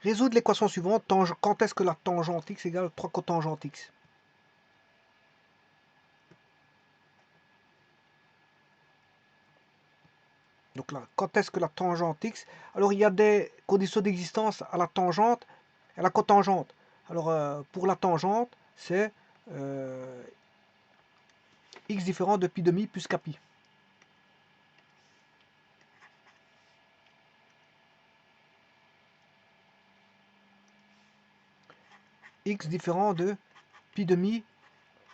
Résoudre l'équation suivante, quand est-ce que la tangente x égale 3 cotangente x? Donc là, quand est-ce que la tangente x... Alors il y a des conditions d'existence à la tangente et à la cotangente. Alors pour la tangente, c'est x différent de pi demi plus kpi. X différent de pi demi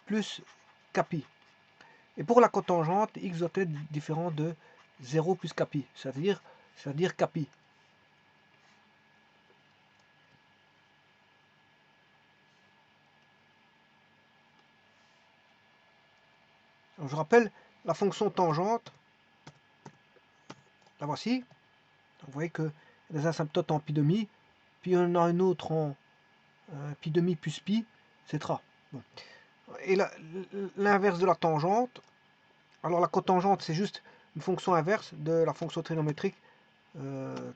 plus kpi. Et pour la cotangente, x doit être différent de 0 plus kpi, c'est-à-dire kpi. Donc, je rappelle la fonction tangente, la voici. Donc, vous voyez que les asymptotes en pi demi, puis on en a une autre en pi demi plus pi, etc. Bon. Et l'inverse de la tangente, alors la cotangente c'est juste une fonction inverse de la fonction trigonométrique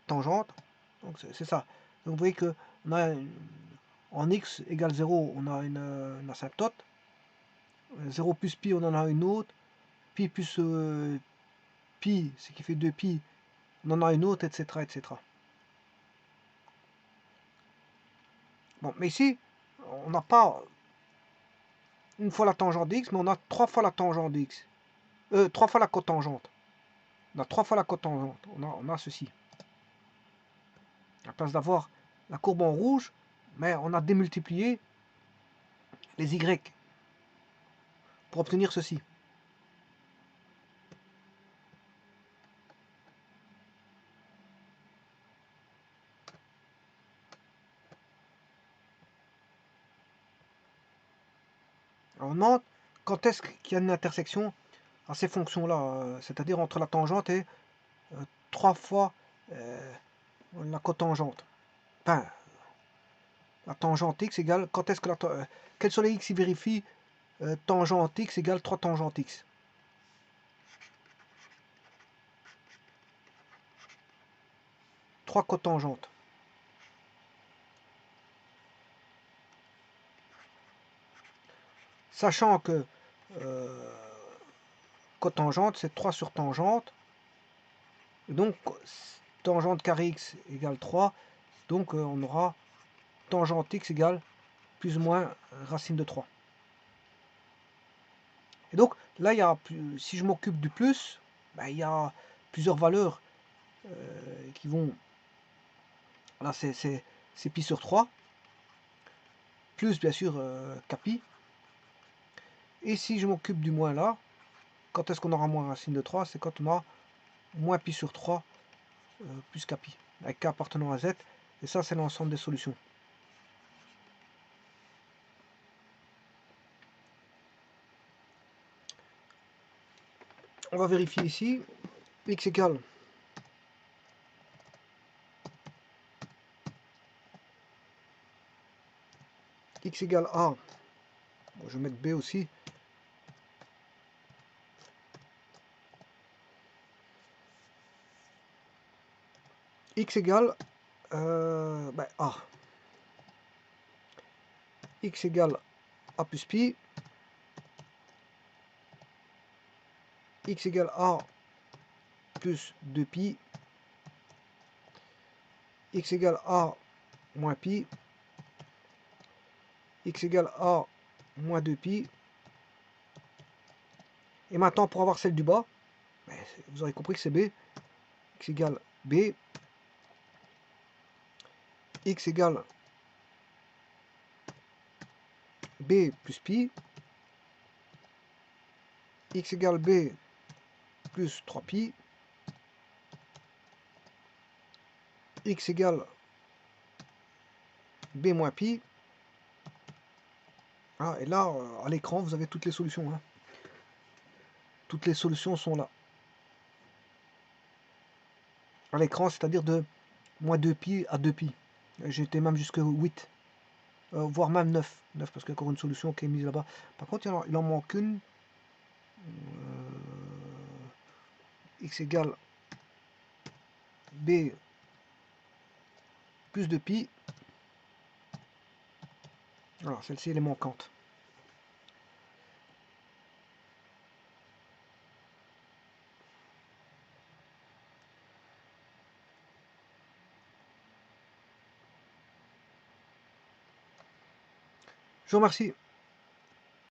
tangente, donc c'est ça. Donc vous voyez que on a en x égale 0, on a une asymptote, 0 plus pi on en a une autre, pi plus pi, ce qui fait 2pi, on en a une autre, etc. etc. Bon, mais ici, on n'a pas une fois la tangente d'x, mais on a 3 fois la tangente d'x. 3 fois la cotangente. On a 3 fois la cotangente. On a ceci. À la place d'avoir la courbe en rouge, mais on a démultiplié les y pour obtenir ceci. Alors on demande quand est-ce qu'il y a une intersection à ces fonctions-là, c'est-à-dire entre la tangente et 3 fois la cotangente. Enfin, la tangente x égale, quand est-ce que quels sont les x qui vérifient tangente x égale 3 tangente x? Trois cotangentes. Sachant que cotangente, c'est 3 sur tangente. Et donc, tangente carré x égale 3. Donc, on aura tangente x égale plus ou moins racine de 3. Et donc, là, il y a, si je m'occupe du plus, ben, il y a plusieurs valeurs qui vont... Là, c'est pi sur 3. Plus, bien sûr, kpi. Et si je m'occupe du moins là, quand est-ce qu'on aura moins racine de 3? C'est quand on a moins pi sur 3 plus kpi, avec k appartenant à z. Et ça, c'est l'ensemble des solutions. On va vérifier ici. X égale A. Bon, je vais mettre B aussi. X égale A. X égale A plus pi. X égale A plus 2pi. X égale A moins pi. X égale A moins 2pi. Et maintenant, pour avoir celle du bas, vous aurez compris que c'est B. X égale B. X égale B plus pi. X égale B plus 3pi. X égale B moins pi. Ah, et là, à l'écran, vous avez toutes les solutions. Hein. Toutes les solutions sont là. À l'écran, c'est-à-dire de moins 2pi à 2pi. J'étais même jusqu'à 8. Voire même 9. 9 parce qu'il y a encore une solution qui est mise là-bas. Par contre, il en manque une. X égale B plus 2pi. Voilà, celle-ci, elle est manquante. Je vous remercie.